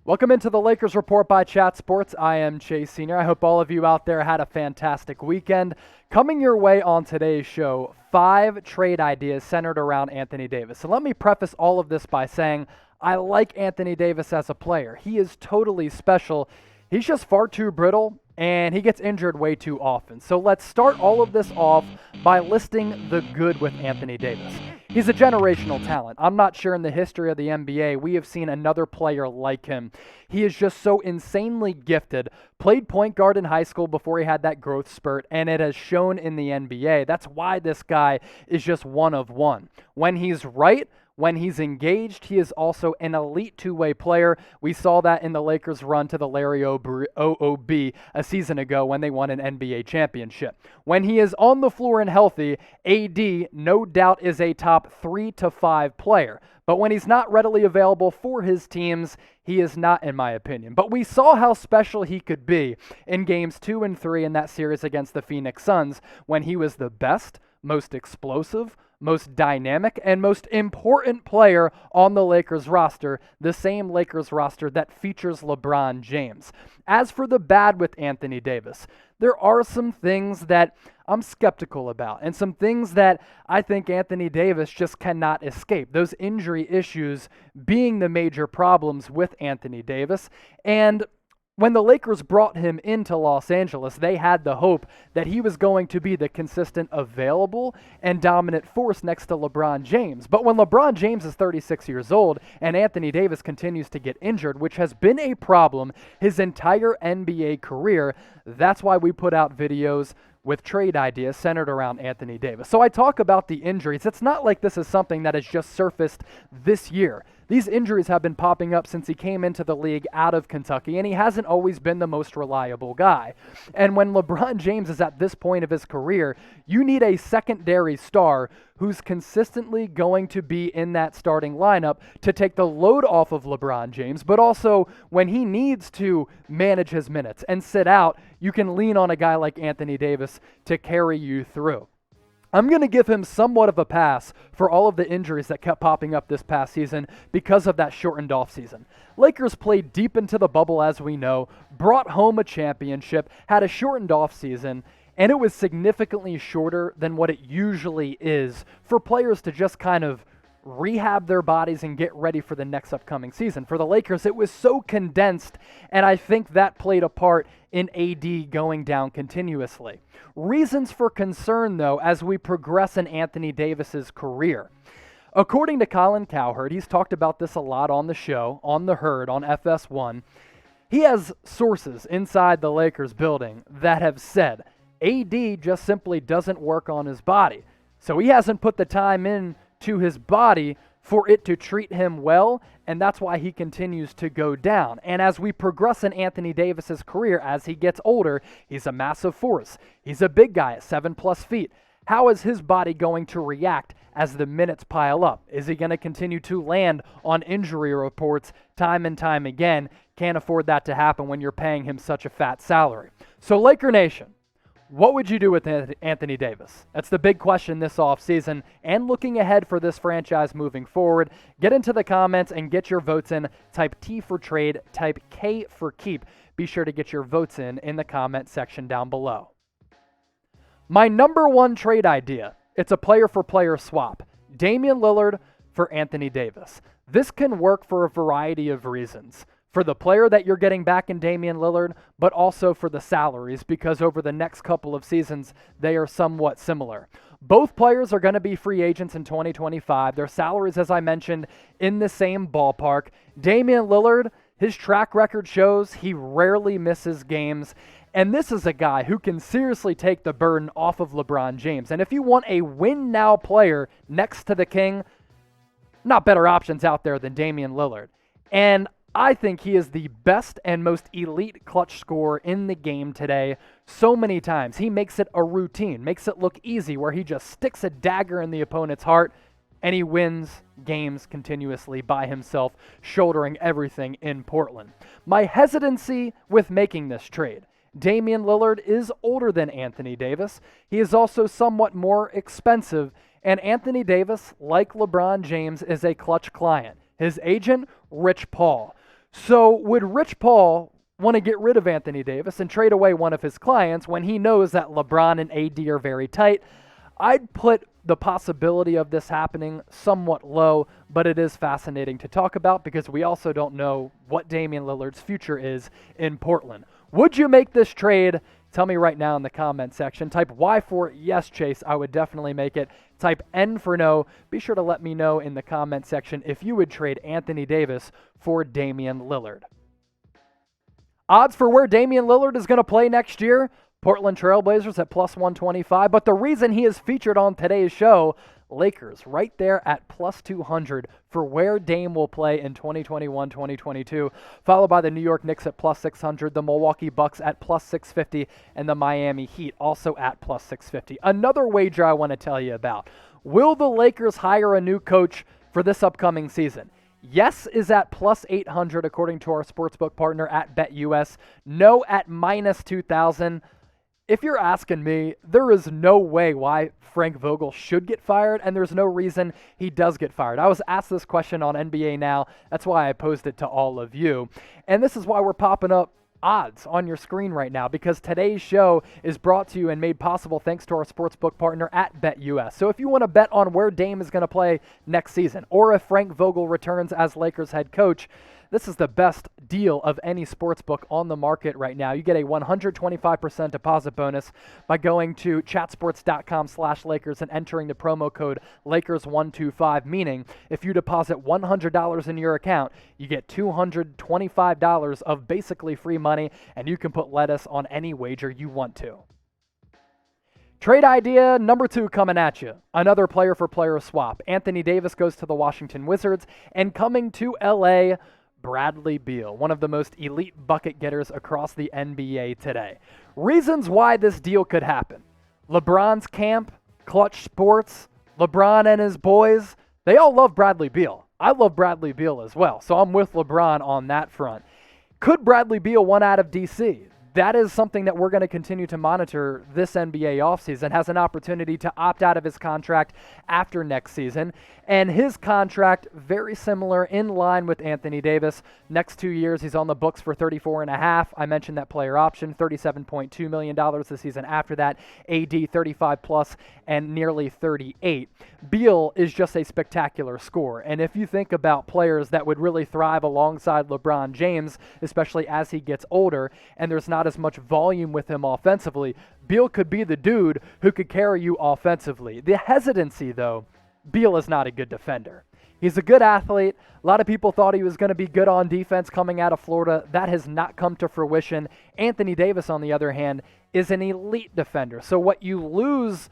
Welcome into the Lakers Report by Chat Sports. I am Chase Sr. I hope all of you out there had a fantastic weekend. Coming your way on today's show, 5 trade ideas centered around Anthony Davis. So let me preface all of this by saying I like Anthony Davis as a player. He is totally special. He's just far too brittle, and he gets injured way too often. So let's start all of this off by listing the good with Anthony Davis. He's a generational talent. I'm not sure in the history of the NBA we have seen another player like him. He is just so insanely gifted. Played point guard in high school before he had that growth spurt, and it has shown in the NBA. That's why this guy is just one of one. When he's right, when he's engaged, he is also an elite two-way player. We saw that in the Lakers' run to the Larry OOB a season ago when they won an NBA championship. When he is on the floor and healthy, AD no doubt is a top 3 to 5 player. But when he's not readily available for his teams, he is not, in my opinion. But we saw how special he could be in games 2 and 3 in that series against the Phoenix Suns when he was the best, most explosive, most dynamic, and most important player on the Lakers roster, the same Lakers roster that features LeBron James. As for the bad with Anthony Davis, there are some things that I'm skeptical about, and some things that I think Anthony Davis just cannot escape. Those injury issues being the major problems with Anthony Davis. And when the Lakers brought him into Los Angeles, they had the hope that he was going to be the consistent, available, and dominant force next to LeBron James. But when LeBron James is 36 years old and Anthony Davis continues to get injured, which has been a problem his entire NBA career, that's why we put out videos with trade ideas centered around Anthony Davis. So I talk about the injuries. It's not like this is something that has just surfaced this year. These injuries have been popping up since he came into the league out of Kentucky, and he hasn't always been the most reliable guy. And when LeBron James is at this point of his career, you need a secondary star who's consistently going to be in that starting lineup to take the load off of LeBron James, but also when he needs to manage his minutes and sit out, you can lean on a guy like Anthony Davis to carry you through. I'm going to give him somewhat of a pass for all of the injuries that kept popping up this past season because of that shortened offseason. Lakers played deep into the bubble, as we know, brought home a championship, had a shortened offseason, and it was significantly shorter than what it usually is for players to just kind of rehab their bodies and get ready for the next upcoming season. For the Lakers, it was so condensed, and I think that played a part in AD going down continuously. Reasons for concern, though, as we progress in Anthony Davis's career. According to Colin Cowherd, he's talked about this a lot on the show, on The Herd, on FS1. He has sources inside the Lakers building that have said AD just simply doesn't work on his body. So he hasn't put the time in to his body for it to treat him well, and that's why he continues to go down. And as we progress in Anthony Davis's career, as he gets older, he's a massive force. He's a big guy at 7+ feet. How is his body going to react as the minutes pile up? Is he going to continue to land on injury reports time and time again? Can't afford that to happen when you're paying him such a fat salary. So Laker Nation, what would you do with Anthony Davis? That's the big question this offseason and looking ahead for this franchise moving forward. Get into the comments and get your votes in. Type T for trade, type K for keep. Be sure to get your votes in the comment section down below. My number one trade idea, it's a player-for-player swap. Damian Lillard for Anthony Davis. This can work for a variety of reasons. For the player that you're getting back in Damian Lillard, but also for the salaries, because over the next couple of seasons, they are somewhat similar. Both players are going to be free agents in 2025. Their salaries, as I mentioned, in the same ballpark. Damian Lillard, his track record shows he rarely misses games. And this is a guy who can seriously take the burden off of LeBron James. And if you want a win-now player next to the king, not better options out there than Damian Lillard. And I think he is the best and most elite clutch scorer in the game today so many times. He makes it a routine, makes it look easy, where he just sticks a dagger in the opponent's heart and he wins games continuously by himself, shouldering everything in Portland. My hesitancy with making this trade. Damian Lillard is older than Anthony Davis. He is also somewhat more expensive, and Anthony Davis, like LeBron James, is a clutch client. His agent, Rich Paul. So would Rich Paul want to get rid of Anthony Davis and trade away one of his clients when he knows that LeBron and AD are very tight? I'd put the possibility of this happening somewhat low, but it is fascinating to talk about because we also don't know what Damian Lillard's future is in Portland. Would you make this trade? Tell me right now in the comment section. Type Y for yes, Chase. I would definitely make it. Type N for no. Be sure to let me know in the comment section if you would trade Anthony Davis for Damian Lillard. Odds for where Damian Lillard is going to play next year, Portland Trailblazers at plus 125. But the reason he is featured on today's show, Lakers right there at plus 200 for where Dame will play in 2021-2022, followed by the New York Knicks at plus 600, the Milwaukee Bucks at plus 650, and the Miami Heat also at plus 650. Another wager I want to tell you about. Will the Lakers hire a new coach for this upcoming season? Yes is at plus 800 according to our sportsbook partner at BetUS. No at minus 2,000. If you're asking me, there is no way why Frank Vogel should get fired, and there's no reason he does get fired. I was asked this question on NBA Now. That's why I posed it to all of you. And this is why we're popping up odds on your screen right now, because today's show is brought to you and made possible thanks to our sportsbook partner at BetUS. So if you want to bet on where Dame is going to play next season, or if Frank Vogel returns as Lakers head coach, this is the best deal of any sportsbook on the market right now. You get a 125% deposit bonus by going to chatsports.com/Lakers and entering the promo code Lakers125, meaning if you deposit $100 in your account, you get $225 of basically free money, and you can put lettuce on any wager you want to. Trade idea number 2 coming at you. Another player-for-player swap. Anthony Davis goes to the Washington Wizards, and coming to LA, Bradley Beal, one of the most elite bucket getters across the NBA today. Reasons why this deal could happen. LeBron's camp, Clutch Sports, LeBron and his boys, they all love Bradley Beal. I love Bradley Beal as well, so I'm with LeBron on that front. Could Bradley Beal want out of DC? That is something that we're going to continue to monitor this NBA offseason. Has an opportunity to opt out of his contract after next season. And his contract, very similar, in line with Anthony Davis. Next 2 years, he's on the books for $34.5. I mentioned that player option, $37.2 million the season after that. AD, 35 plus, and nearly 38. Beal is just a spectacular scorer. And if you think about players that would really thrive alongside LeBron James, especially as he gets older, and there's not as much volume with him offensively, Beal could be the dude who could carry you offensively. The hesitancy, though, Beal is not a good defender. He's a good athlete. A lot of people thought he was going to be good on defense coming out of Florida. That has not come to fruition. Anthony Davis, on the other hand, is an elite defender. So what you lose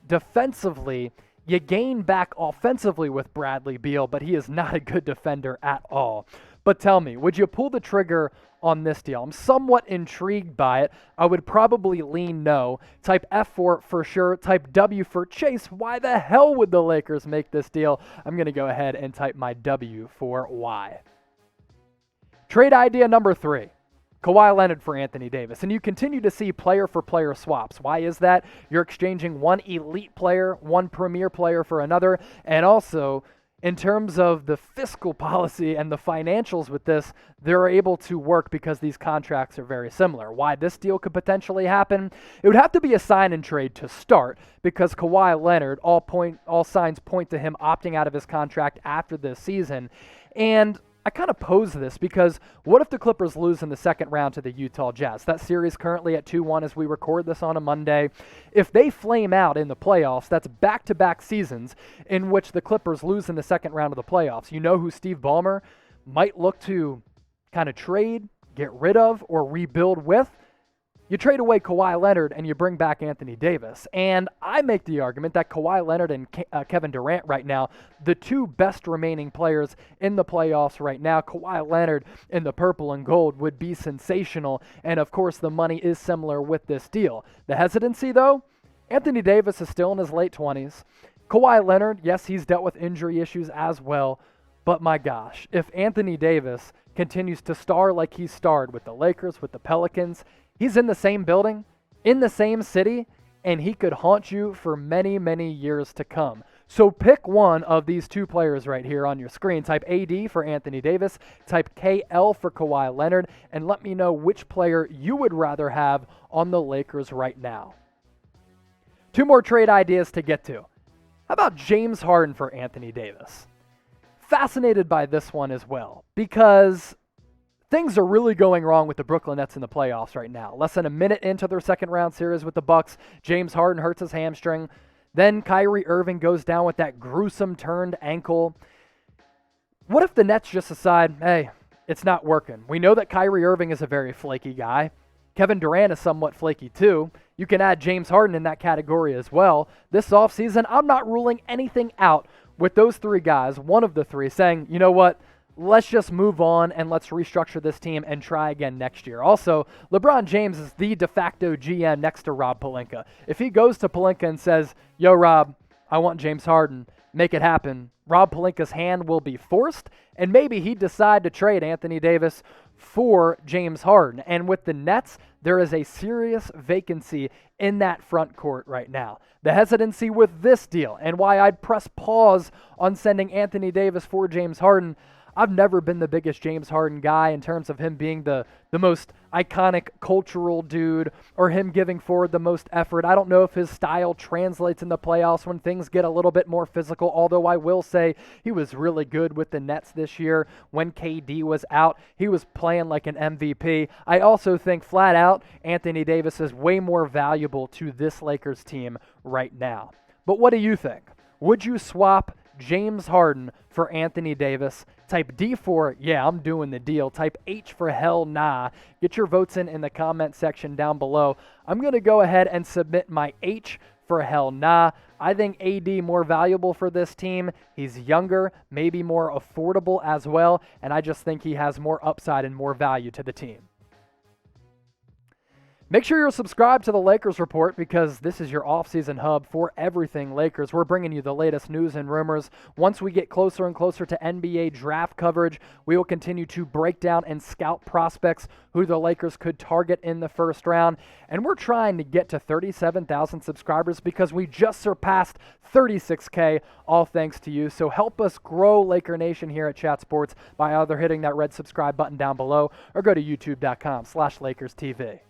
defensively, you gain back offensively with Bradley Beal, but he is not a good defender at all. But tell me, would you pull the trigger on this deal? I'm somewhat intrigued by it. I would probably lean no. Type F for sure. Type W for Chase. Why the hell would the Lakers make this deal? I'm going to go ahead and type my W for why. Trade idea number 3. Kawhi Leonard for Anthony Davis. And you continue to see player-for-player swaps. Why is that? You're exchanging one elite player, one premier player for another, and also in terms of the fiscal policy and the financials with this, they're able to work because these contracts are very similar. Why this deal could potentially happen? It would have to be a sign and trade to start because Kawhi Leonard, all signs point to him opting out of his contract after this season. And I kind of pose this because what if the Clippers lose in the second round to the Utah Jazz? That series currently at 2-1 as we record this on a Monday. If they flame out in the playoffs, that's back-to-back seasons in which the Clippers lose in the second round of the playoffs. You know who Steve Ballmer might look to kind of trade, get rid of, or rebuild with? You trade away Kawhi Leonard and you bring back Anthony Davis. And I make the argument that Kawhi Leonard and Kevin Durant right now, the two best remaining players in the playoffs right now, Kawhi Leonard in the purple and gold would be sensational. And of course, the money is similar with this deal. The hesitancy, though, Anthony Davis is still in his late 20s. Kawhi Leonard, yes, he's dealt with injury issues as well. But my gosh, if Anthony Davis continues to star like he starred with the Lakers, with the Pelicans, he's in the same building, in the same city, and he could haunt you for many, many years to come. So pick one of these two players right here on your screen. Type AD for Anthony Davis, type KL for Kawhi Leonard, and let me know which player you would rather have on the Lakers right now. Two more trade ideas to get to. How about James Harden for Anthony Davis? Fascinated by this one as well, because things are really going wrong with the Brooklyn Nets in the playoffs right now. Less than a minute into their second round series with the Bucks, James Harden hurts his hamstring. Then Kyrie Irving goes down with that gruesome turned ankle. What if the Nets just decide, hey, it's not working? We know that Kyrie Irving is a very flaky guy. Kevin Durant is somewhat flaky too. You can add James Harden in that category as well. This offseason, I'm not ruling anything out with those three guys, one of the three, saying, you know what? Let's just move on and let's restructure this team and try again next year. Also, LeBron James is the de facto GM next to Rob Pelinka. If he goes to Pelinka and says, yo, Rob, I want James Harden, make it happen, Rob Pelinka's hand will be forced, and maybe he'd decide to trade Anthony Davis for James Harden. And with the Nets, there is a serious vacancy in that front court right now. The hesitancy with this deal and why I'd press pause on sending Anthony Davis for James Harden. I've never been the biggest James Harden guy in terms of him being the most iconic cultural dude or him giving forward the most effort. I don't know if his style translates in the playoffs when things get a little bit more physical, although I will say he was really good with the Nets this year. When KD was out, he was playing like an MVP. I also think flat out Anthony Davis is way more valuable to this Lakers team right now. But what do you think? Would you swap James Harden for Anthony Davis? Type D for, yeah, I'm doing the deal. Type H for hell nah. Get your votes in the comment section down below. I'm going to go ahead and submit my H for hell nah. I think AD more valuable for this team. He's younger, maybe more affordable as well, and I just think he has more upside and more value to the team. Make sure you're subscribed to the Lakers Report because this is your offseason hub for everything Lakers. We're bringing you the latest news and rumors. Once we get closer and closer to NBA draft coverage, we will continue to break down and scout prospects who the Lakers could target in the first round. And we're trying to get to 37,000 subscribers because we just surpassed 36K, all thanks to you. So help us grow Laker Nation here at Chat Sports by either hitting that red subscribe button down below or go to youtube.com/LakersTV.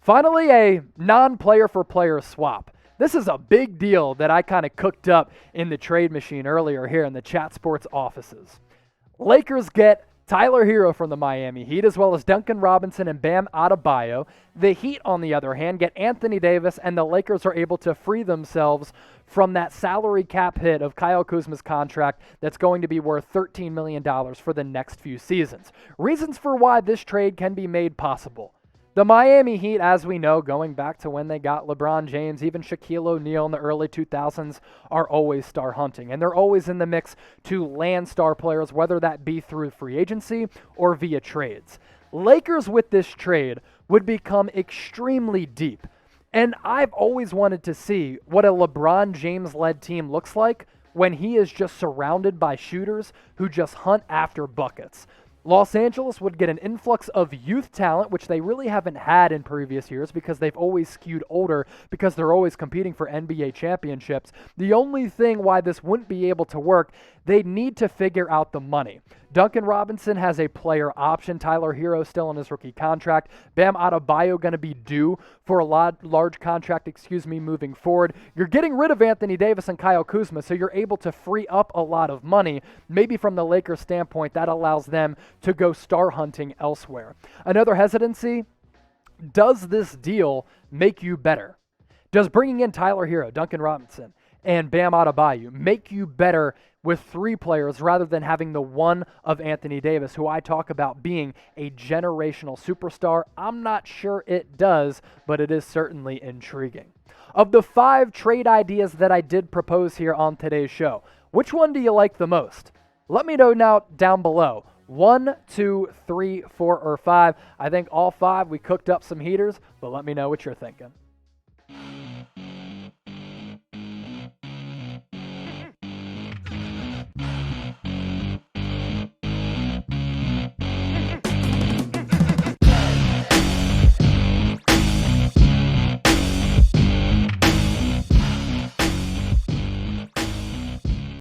Finally, a non-player for player swap. This is a big deal that I kind of cooked up in the trade machine earlier here in the Chat Sports offices. Lakers get Tyler Herro from the Miami Heat, as well as Duncan Robinson and Bam Adebayo. The Heat, on the other hand, get Anthony Davis, and the Lakers are able to free themselves from that salary cap hit of Kyle Kuzma's contract that's going to be worth $13 million for the next few seasons. Reasons for why this trade can be made possible. The Miami Heat, as we know, going back to when they got LeBron James, even Shaquille O'Neal in the early 2000s, are always star hunting. And they're always in the mix to land star players, whether that be through free agency or via trades. Lakers with this trade would become extremely deep. And I've always wanted to see what a LeBron James-led team looks like when he is just surrounded by shooters who just hunt after buckets. Los Angeles would get an influx of youth talent, which they really haven't had in previous years because they've always skewed older because they're always competing for NBA championships. The only thing why this wouldn't be able to work, they need to figure out the money. Duncan Robinson has a player option. Tyler Herro still on his rookie contract. Bam Adebayo going to be due for a large contract, moving forward. You're getting rid of Anthony Davis and Kyle Kuzma, so you're able to free up a lot of money. Maybe from the Lakers' standpoint, that allows them to go star hunting elsewhere. Another hesitancy, does this deal make you better? Does bringing in Tyler Herro, Duncan Robinson, and Bam Adebayo make you better with three players rather than having the one of Anthony Davis, who I talk about being a generational superstar? I'm not sure it does, but it is certainly intriguing. Of the 5 trade ideas that I did propose here on today's show, which one do you like the most? Let me know now down below. 1, 2, 3, 4, or 5. I think all 5 we cooked up some heaters, but let me know what you're thinking.